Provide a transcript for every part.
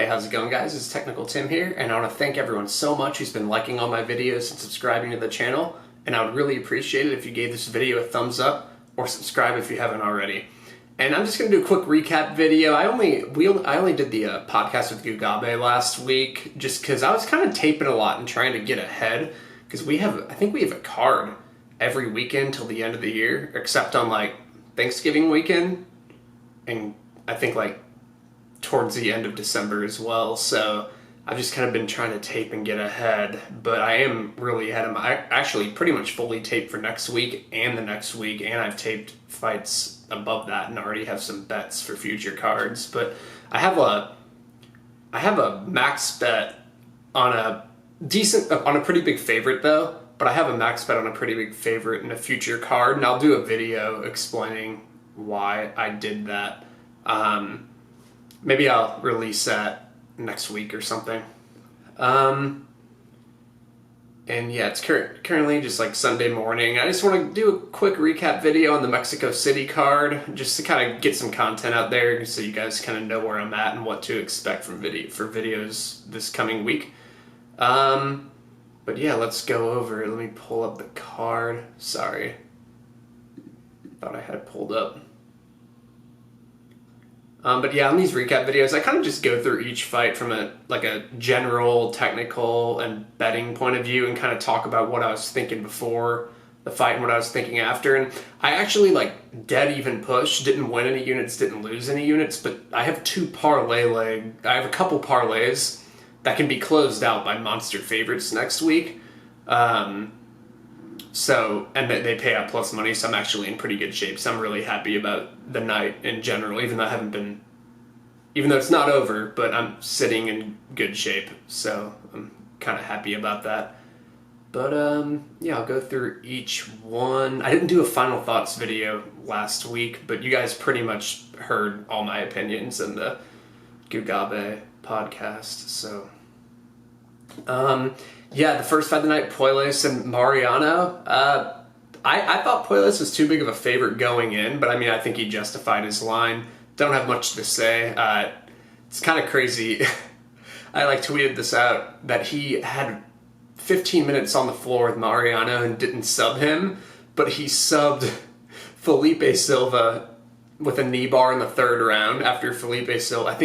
Hey, how's it going, guys? It's Technical Tim here, and I want to thank everyone so much who's been liking all my videos and subscribing to the channel, and I would really appreciate it if you gave this video a thumbs up or subscribe if you haven't already. And I'm just going to do a quick recap video. I only did the podcast with Gugabe last week just because I was kind of taping a lot and trying to get ahead, because I think we have a card every weekend till the end of the year, except on like Thanksgiving weekend, and I think like towards the end of December as well. So I've just kind of been trying to tape and get ahead, but I am really ahead of I actually pretty much fully taped for next week and the next week, and I've taped fights above that and already have some bets for future cards. But I have a max bet on a pretty big favorite though, but I have a max bet on a pretty big favorite in a future card, and I'll do a video explaining why I did that. Maybe I'll release that next week or something. And yeah, it's currently just like Sunday morning. I just want to do a quick recap video on the Mexico City card, just to kind of get some content out there so you guys kind of know where I'm at and what to expect for videos this coming week. But yeah, let's go over it. Let me pull up the card. Sorry. Thought I had it pulled up. But yeah, on these recap videos, I kind of just go through each fight from a general, technical, and betting point of view, and kind of talk about what I was thinking before the fight and what I was thinking after. And I actually dead even push, didn't win any units, didn't lose any units, but I have I have a couple parlays that can be closed out by monster favorites next week. So, and they pay out plus money, so I'm actually in pretty good shape. So I'm really happy about the night in general, even though it's not over, but I'm sitting in good shape. So I'm kind of happy about that. But yeah, I'll go through each one. I didn't do a final thoughts video last week, but you guys pretty much heard all my opinions in the Gugabe podcast. So, yeah, the first fight of the night, Puelles and Mariano. I thought Puelles was too big of a favorite going in, but I mean, I think he justified his line. Don't have much to say. It's kind of crazy. I tweeted this out, that he had 15 minutes on the floor with Mariano and didn't sub him, but he subbed Felipe Silva with a knee bar in the third round after Felipe Silva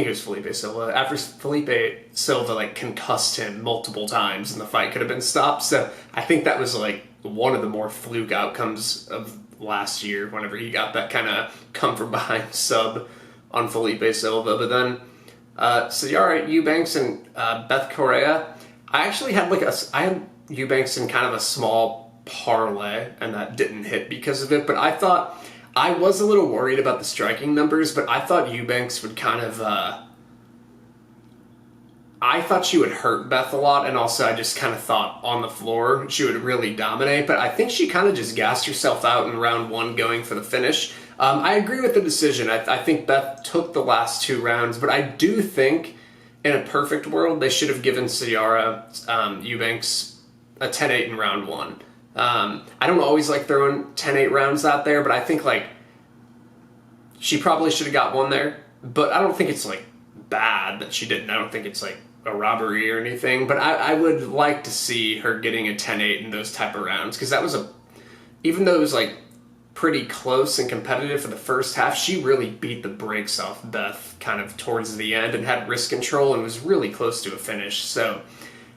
concussed him multiple times and the fight could have been stopped. So I think that was one of the more fluke outcomes of last year, whenever he got that kind of come from behind sub on Felipe Silva. But then Sijara Eubanks and Beth Correa, I actually had I had Eubanks in kind of a small parlay, and that didn't hit because of it. But I was a little worried about the striking numbers, but I thought Eubanks would kind of, I thought she would hurt Beth a lot, and also I just kind of thought on the floor she would really dominate, but I think she kind of just gassed herself out in round one going for the finish. I agree with the decision. I think Beth took the last two rounds, but I do think in a perfect world they should have given Sijara Eubanks a 10-8 in round one. I don't always like throwing 10-8 rounds out there, but I think she probably should have got one there, but I don't think it's bad that she didn't. I don't think it's a robbery or anything, but I would like to see her getting a 10-8 in those type of rounds, because that was even though it was pretty close and competitive for the first half, she really beat the brakes off Beth kind of towards the end and had wrist control and was really close to a finish. So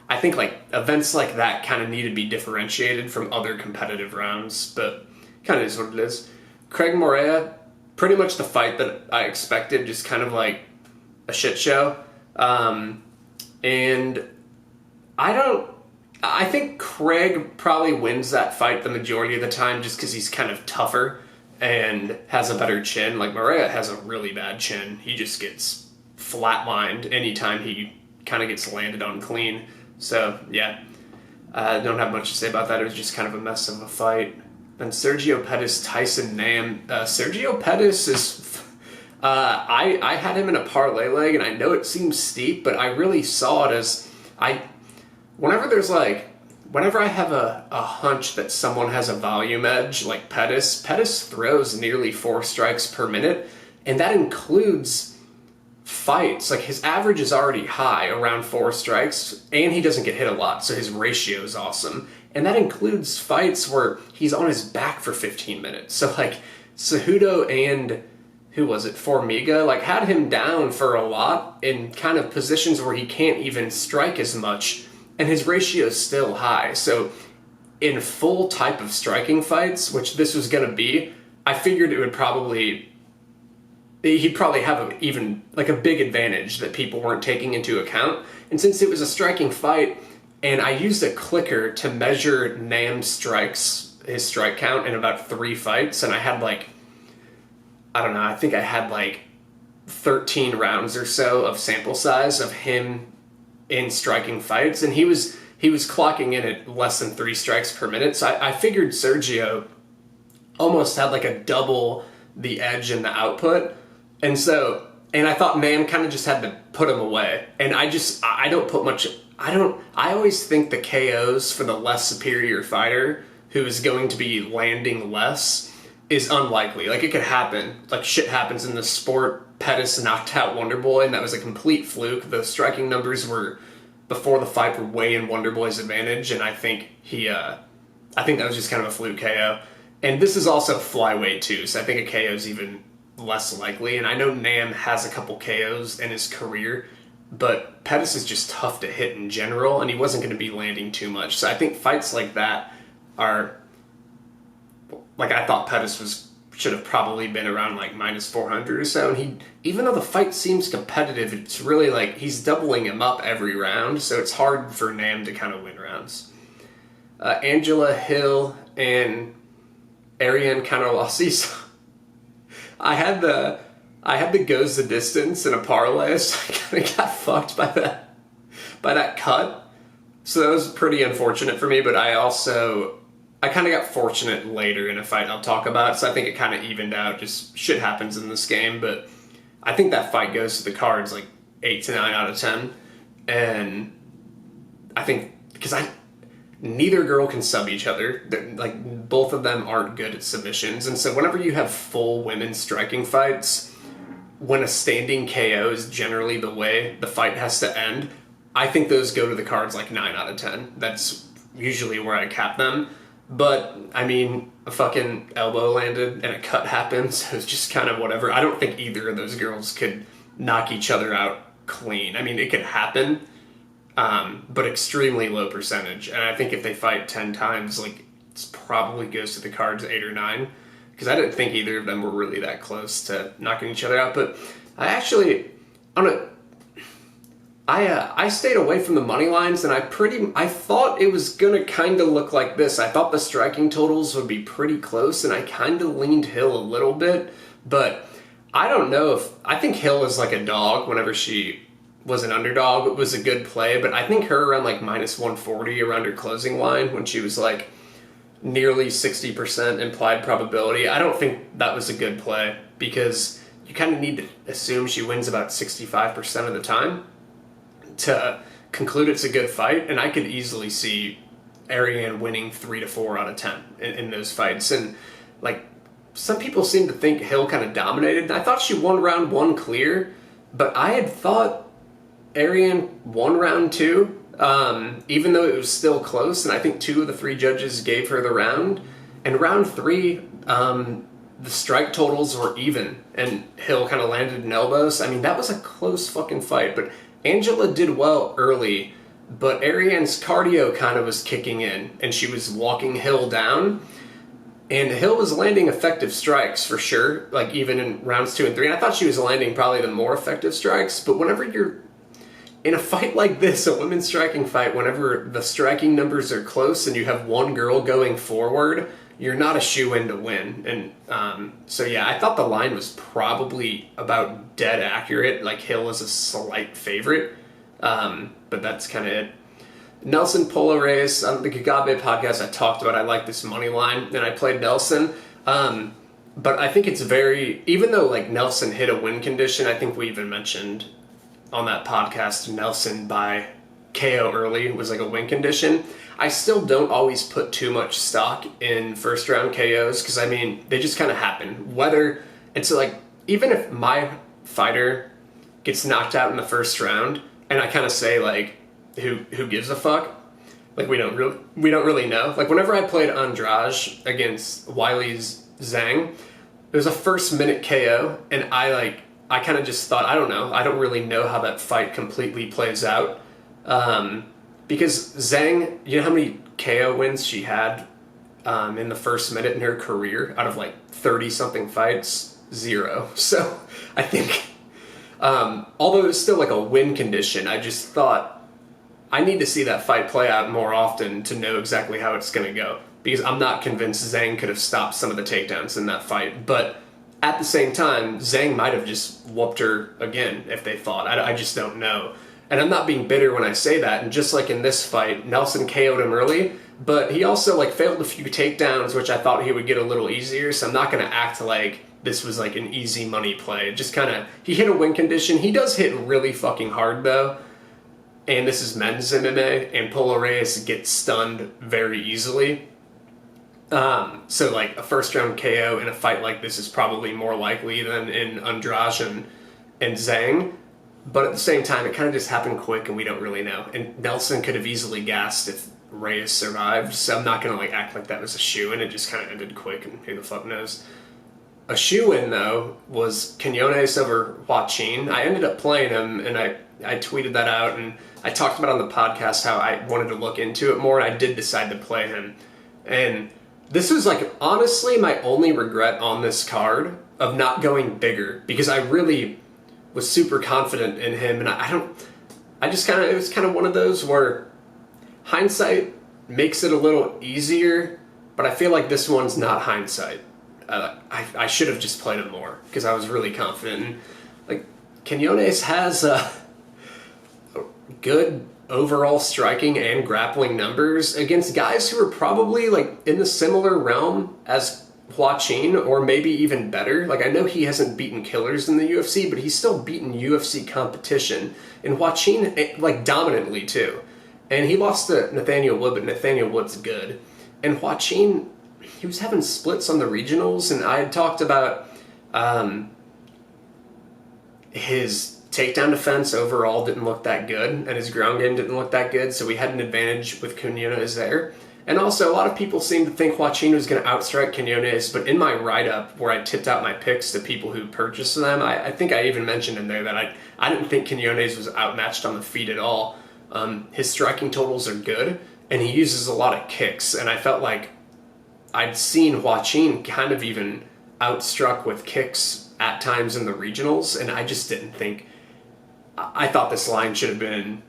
I think events like that kind of need to be differentiated from other competitive rounds, but kind of is what it is. Craig Morea, pretty much the fight that I expected, just kind of a shit show. And I think Craig probably wins that fight the majority of the time just because he's kind of tougher and has a better chin. Morea has a really bad chin. He just gets flatlined anytime he kind of gets landed on clean. So, yeah, I don't have much to say about that. It was just kind of a mess of a fight. Then Sergio Pettis, Tyson Nam. Sergio Pettis is... I had him in a parlay leg, and I know it seems steep, but I really saw it as... Whenever I have a hunch that someone has a volume edge, like Pettis throws nearly 4 strikes per minute, and that includes fights, like his average is already high, around 4 strikes, and he doesn't get hit a lot, so his ratio is awesome. And that includes fights where he's on his back for 15 minutes. So like Cejudo and who was it, Formiga, like had him down for a lot in kind of positions where he can't even strike as much, and his ratio is still high. So in full type of striking fights, which this was going to be, I figured he'd probably have a big advantage that people weren't taking into account. And since it was a striking fight, and I used a clicker to measure Nam's strikes, his strike count in about 3 fights, and I had I think I had 13 rounds or so of sample size of him in striking fights, and he was clocking in at less than 3 strikes per minute. So I figured Sergio almost had a double the edge in the output. And I thought Nam kind of just had to put him away. And I don't put much, I always think the KOs for the less superior fighter who is going to be landing less is unlikely. It could happen. Shit happens in the sport. Pettis knocked out Wonderboy, and that was a complete fluke. The striking numbers before the fight were way in Wonderboy's advantage, and I think that was just kind of a fluke KO. And this is also flyweight too, so I think a KO is even less likely. And I know Nam has a couple KOs in his career, but Pettis is just tough to hit in general, and he wasn't going to be landing too much. So I think fights like that are, I thought Pettis should have probably been around minus 400 or so. And even though the fight seems competitive, it's really he's doubling him up every round, so it's hard for Nam to kind of win rounds. Angela Hill and Ariane Canarossi. I had the goes the distance in a parlay, so I kind of got fucked by that cut. So that was pretty unfortunate for me, but I kind of got fortunate later in a fight I'll talk about, so I think it kind of evened out. Just shit happens in this game, but I think that fight goes to the cards 8 to 9 out of 10. And I think, because neither girl can sub each other. Both of them aren't good at submissions. And so whenever you have full women's striking fights, when a standing KO is generally the way the fight has to end, I think those go to the cards 9 out of 10. That's usually where I cap them. But, a fucking elbow landed and a cut happened, so it's just kind of whatever. I don't think either of those girls could knock each other out clean. It could happen, but extremely low percentage. And I think if they fight 10 times, it probably goes to the cards 8 or 9, because I didn't think either of them were really that close to knocking each other out. But I stayed away from the money lines, and I thought it was gonna kind of look like this. I thought the striking totals would be pretty close, and I kind of leaned Hill a little bit, but I don't know I think Hill is a dog. Whenever she was an underdog, it was a good play, but I think her around minus 140 around her closing line when she was nearly 60% implied probability, I don't think that was a good play, because you kind of need to assume she wins about 65% of the time to conclude it's a good fight. And I could easily see Ariane winning 3 to 4 out of 10 in those fights. And some people seem to think Hill kind of dominated, and I thought she won round 1 clear, but I had thought Ariane won round 2, even though it was still close, and I think 2 of the 3 judges gave her the round. And round 3, the strike totals were even, and Hill kind of landed an elbows. That was a close fucking fight, but Angela did well early, but Ariane's cardio kind of was kicking in, and she was walking Hill down, and Hill was landing effective strikes for sure, even in rounds 2 and 3. And I thought she was landing probably the more effective strikes, but whenever you're in a fight like this, a women's striking fight, whenever the striking numbers are close and you have one girl going forward, you're not a shoe-in to win. And so yeah, I thought the line was probably about dead accurate. Hill is a slight favorite, but that's kind of it. Nelson Polares, on the Kagabe podcast I talked about, I like this money line, and I played Nelson. But I think it's even though Nelson hit a win condition, I think we even mentioned on that podcast Nelson by KO early was a win condition. I still don't always put too much stock in first round KOs, because they just kind of happen. And so even if my fighter gets knocked out in the first round, and I kind of say like, who gives a fuck? Like we don't really know. Like whenever I played Andrade against Wiley's Zhang, it was a first minute KO, and I kind of just thought, I don't know, I don't really know how that fight completely plays out, because Zhang, you know how many KO wins she had in the first minute in her career out of like 30 something fights? 0. So I think, although it was still like a win condition, I just thought I need to see that fight play out more often to know exactly how it's going to go, because I'm not convinced Zhang could have stopped some of the takedowns in that fight. But at the same time, Zhang might have just whooped her again if they fought. I just don't know. And I'm not being bitter when I say that. And just like in this fight, Nelson KO'd him early, but he also like failed a few takedowns, which I thought he would get a little easier. So I'm not going to act like this was like an easy money play. Just kind of, he hit a win condition. He does hit really fucking hard though. And this is men's MMA, and Polo Reyes gets stunned very easily. So like a first round KO in a fight like this is probably more likely than in Andrade and Zhang. But at the same time, it kind of just happened quick and we don't really know. And Nelson could have easily gassed if Reyes survived. So I'm not going to like act like that was a shoe-in. It just kind of ended quick, and who the fuck knows. A shoe-in though was Quinones over Joaquin. I ended up playing him, and I tweeted that out, and I talked about on the podcast how I wanted to look into it more, and I did decide to play him. And this was like honestly my only regret on this card of not going bigger, because I really was super confident in him, and it was kind of one of those where hindsight makes it a little easier, but I feel like this one's not hindsight. I should have just played him more because I was really confident. And, like, Quinones has good overall striking and grappling numbers against guys who are probably like in the similar realm as Joaquin, or maybe even better. Like, I know he hasn't beaten killers in the UFC, but he's still beaten UFC competition, and Joaquin like dominantly too. And he lost to Nathaniel Wood, but Nathaniel Wood's good. And Joaquin, he was having splits on the regionals, and I had talked about his takedown defense overall didn't look that good, and his ground game didn't look that good, so we had an advantage with Quinones there. And also, a lot of people seem to think Joaquin was going to outstrike Quinones, but in my write-up, where I tipped out my picks to people who purchased them, I think I even mentioned in there that I didn't think Quinones was outmatched on the feet at all. His striking totals are good, and he uses a lot of kicks, and I felt like I'd seen Joaquin kind of even outstruck with kicks at times in the regionals, and I just didn't think... I thought this line should have been...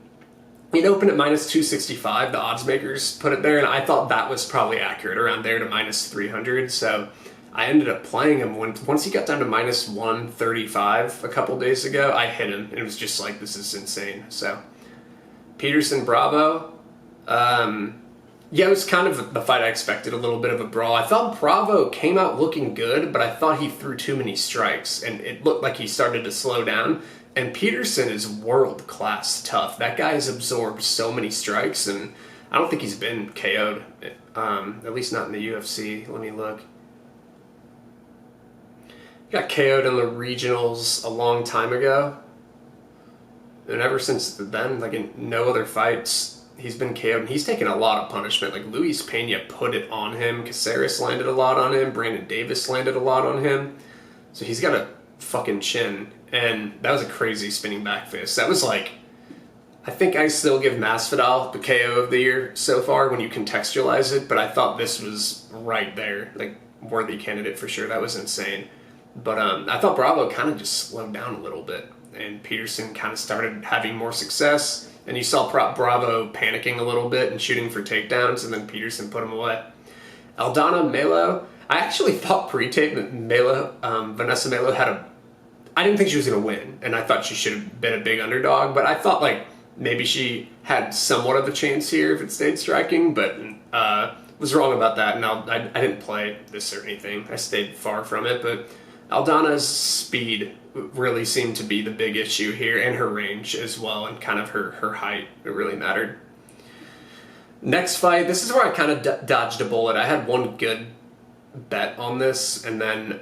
It opened at minus 265, the odds makers put it there, and I thought that was probably accurate, around there to minus 300, so I ended up playing him. Once he got down to minus 135 a couple days ago, I hit him, and it was just like, this is insane. So, Peterson, Bravo, yeah, it was kind of the fight I expected, a little bit of a brawl. I thought Bravo came out looking good, but I thought he threw too many strikes, and it looked like he started to slow down. And Peterson is world-class tough. That guy has absorbed so many strikes, and I don't think he's been KO'd, at least not in the UFC. Let me look. He got KO'd in the regionals a long time ago. And ever since then, like in no other fights, he's been KO'd. And he's taken a lot of punishment. Like Luis Pena put it on him. Caceres landed a lot on him. Brandon Davis landed a lot on him. So he's got a fucking chin. And that was a crazy spinning back fist. That was like, I think I still give Masvidal the KO of the year so far when you contextualize it, but I thought this was right there, like worthy candidate for sure. That was insane. But I thought Bravo kind of just slowed down a little bit, and Peterson kind of started having more success, and you saw Bravo panicking a little bit and shooting for takedowns, and then Peterson put him away. Aldana Melo, I actually thought pre-tape that Vanessa Melo I didn't think she was going to win, and I thought she should have been a big underdog, but I thought like maybe she had somewhat of a chance here if it stayed striking, but was wrong about that, and I didn't play this or anything. I stayed far from it, but Aldana's speed really seemed to be the big issue here, and her range as well, and kind of her height. It really mattered. Next fight, this is where I kind of dodged a bullet. I had one good bet on this, and then...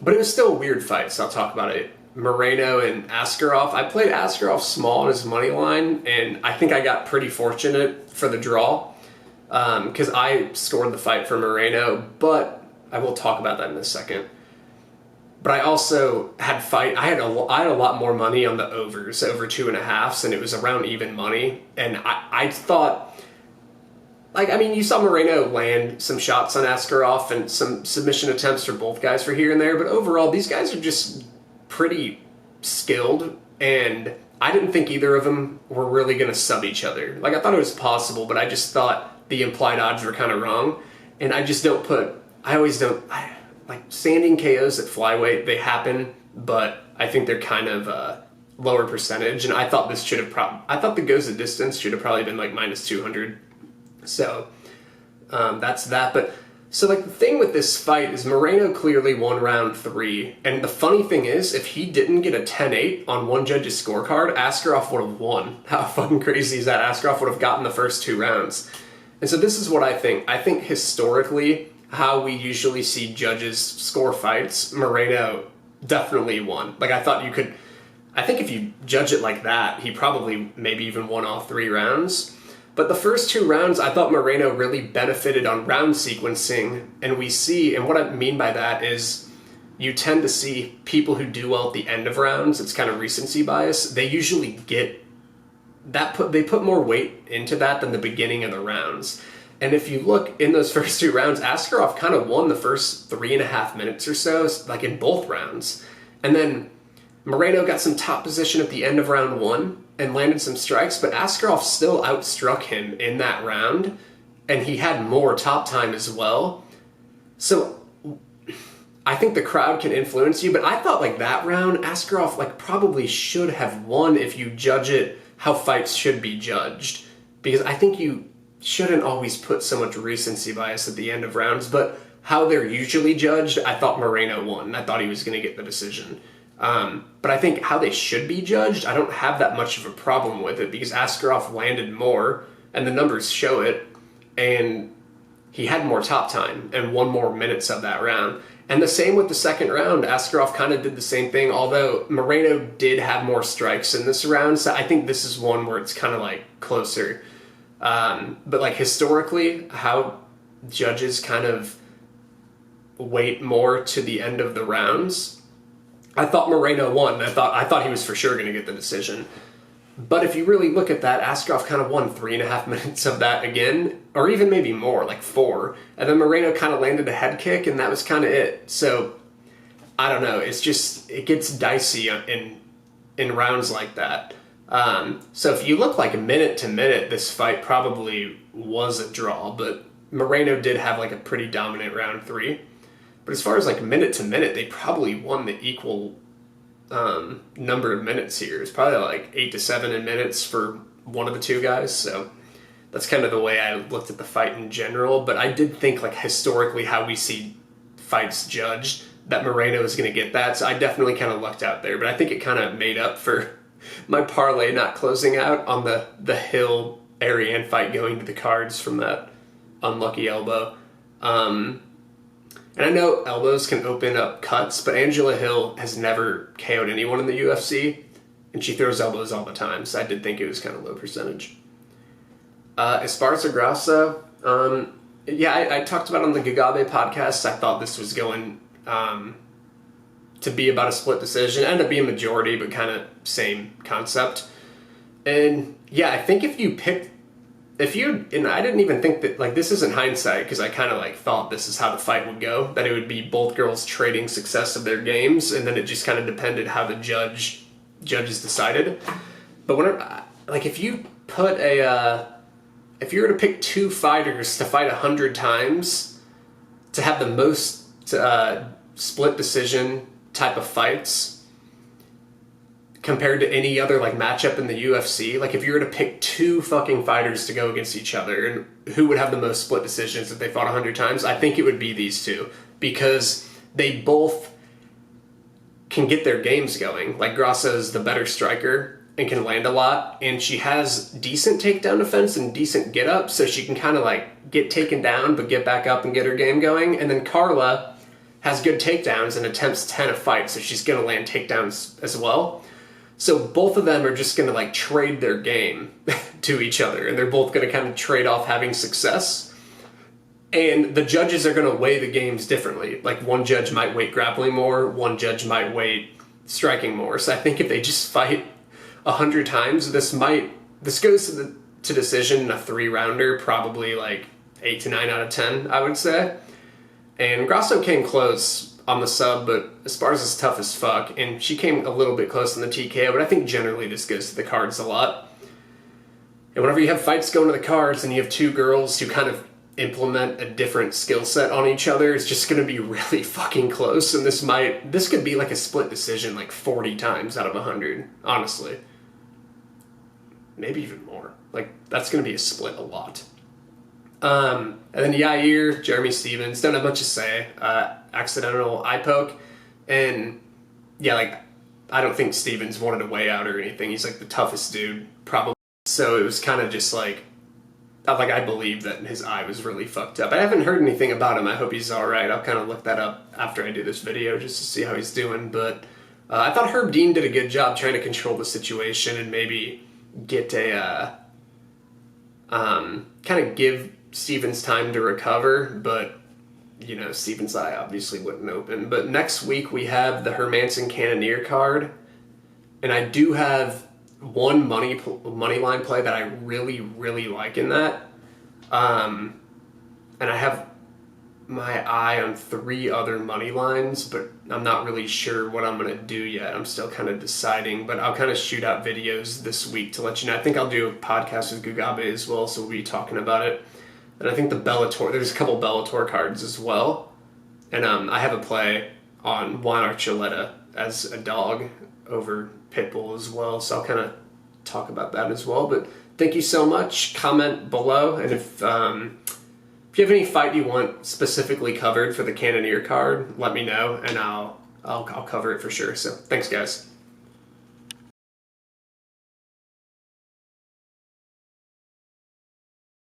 but it was still a weird fight, so I'll talk about it Moreno and Askarov. I played Askarov small on his money line, and I think I got pretty fortunate for the draw because I scored the fight for Moreno, but I will talk about that in a second. But I also had I had a lot more money on the overs, over 2.5s, and it was around even money. And I thought, like, I mean, you saw Moreno land some shots on Askarov and some submission attempts for both guys for here and there, but overall, these guys are just pretty skilled, and I didn't think either of them were really going to sub each other. Like, I thought it was possible, but I just thought the implied odds were kind of wrong, and I always don't, like, standing KOs at flyweight, they happen, but I think they're kind of lower percentage, and I thought this should have I thought the goes the distance should have probably been like minus 200. So that's that. But so, like, the thing with this fight is Moreno clearly won round 3, and the funny thing is, if he didn't get a 10-8 on one judge's scorecard, Askarov would have won. How fucking crazy is that? Askarov would have gotten the first 2 rounds. And so this is what I think. I think historically, how we usually see judges score fights, Moreno definitely won. Like, I think if you judge it like that, he probably maybe even won all 3 rounds. But the first 2 rounds, I thought Moreno really benefited on round sequencing, and what I mean by that is you tend to see people who do well at the end of rounds, it's kind of recency bias, they usually get that, they put more weight into that than the beginning of the rounds. And if you look in those first 2 rounds, Askarov kind of won the first 3.5 minutes or so, like in both rounds. And then Moreno got some top position at the end of round 1 and landed some strikes, but Askarov still outstruck him in that round, and he had more top time as well. So I think the crowd can influence you, but I thought, like, that round, Askarov, like, probably should have won if you judge it how fights should be judged. Because I think you shouldn't always put so much recency bias at the end of rounds, but how they're usually judged, I thought Moreno won. I thought he was going to get the decision. But I think how they should be judged, I don't have that much of a problem with it because Askarov landed more, and the numbers show it, and he had more top time and won more minutes of that round. And the same with the second round. Askarov kind of did the same thing, although Moreno did have more strikes in this round, so I think this is one where it's kind of like closer. But like historically, how judges kind of wait more to the end of the rounds, I thought Moreno won. I thought he was for sure going to get the decision. But if you really look at that, Askarov kind of won 3.5 minutes of that again, or even maybe more, like 4. And then Moreno kind of landed a head kick, and that was kind of it. So I don't know. It's just, it gets dicey in rounds like that. So if you look like minute to minute, this fight probably was a draw, but Moreno did have like a pretty dominant round 3. But as far as like minute to minute, they probably won the equal number of minutes here. It's probably like 8 to 7 in minutes for one of the 2 guys. So that's kind of the way I looked at the fight in general. But I did think, like, historically how we see fights judged, that Moreno was going to get that. So I definitely kind of lucked out there. But I think it kind of made up for my parlay not closing out on the Hill Ariane fight going to the cards from that unlucky elbow. And I know elbows can open up cuts, but Angela Hill has never KO'd anyone in the UFC, and she throws elbows all the time, so I did think it was kind of low percentage. Esparza Grasso, I talked about on the Gagabe podcast, I thought this was going to be about a split decision. It ended up being majority, but kind of same concept. And yeah, I think and I didn't even think that, like, this isn't hindsight, because I kind of like thought this is how the fight would go, that it would be both girls trading success of their games, and then it just kind of depended how the judges decided. But whenever, like, if you put if you were to pick 2 fighters to fight 100 times to have the most split decision type of fights compared to any other, like, matchup in the UFC, like, if you were to pick 2 fucking fighters to go against each other, and who would have the most split decisions if they fought 100 times, I think it would be these 2, because they both can get their games going. Like, Grasso's the better striker and can land a lot, and she has decent takedown defense and decent get up, so she can kind of, like, get taken down but get back up and get her game going. And then Carla has good takedowns and attempts 10 a fight, so she's going to land takedowns as well. So both of them are just going to like trade their game to each other, and they're both going to kind of trade off having success. And the judges are going to weigh the games differently. Like one judge might weight grappling more, one judge might weight striking more. So I think if they just fight 100 times, this goes to decision in a 3-rounder, probably like 8 to 9 out of 10, I would say. And Grasso came close on the sub, but Esparza's tough as fuck, and she came a little bit close in the TKO, but I think generally this goes to the cards a lot. And whenever you have fights going to the cards and you have two girls who kind of implement a different skill set on each other, it's just going to be really fucking close, and this could be like a split decision like 40 times out of 100, honestly. Maybe even more. Like, that's going to be a split a lot. And then Yair, Jeremy Stevens, don't have much to say. Accidental eye poke. And yeah, like, I don't think Stevens wanted to weigh out or anything. He's like the toughest dude, probably. So it was kind of just like I believe that his eye was really fucked up. I haven't heard anything about him. I hope he's alright. I'll kind of look that up after I do this video just to see how he's doing. But I thought Herb Dean did a good job trying to control the situation and maybe get a kind of give Stevens time to recover, but you know, Stevens' eye obviously wouldn't open. But next week we have the Hermanson Cannoneer card, and I do have one money line play that I really, really like in that. And I have my eye on 3 other money lines, but I'm not really sure what I'm going to do yet. I'm still kind of deciding, but I'll kind of shoot out videos this week to let you know. I think I'll do a podcast with Gugabe as well, so we'll be talking about it. And I think the Bellator, there's a couple Bellator cards as well. And I have a play on Juan Archuleta as a dog over Pitbull as well, so I'll kind of talk about that as well. But thank you so much. Comment below, and if you have any fight you want specifically covered for the Cannoneer card, let me know, and I'll cover it for sure. So thanks, guys.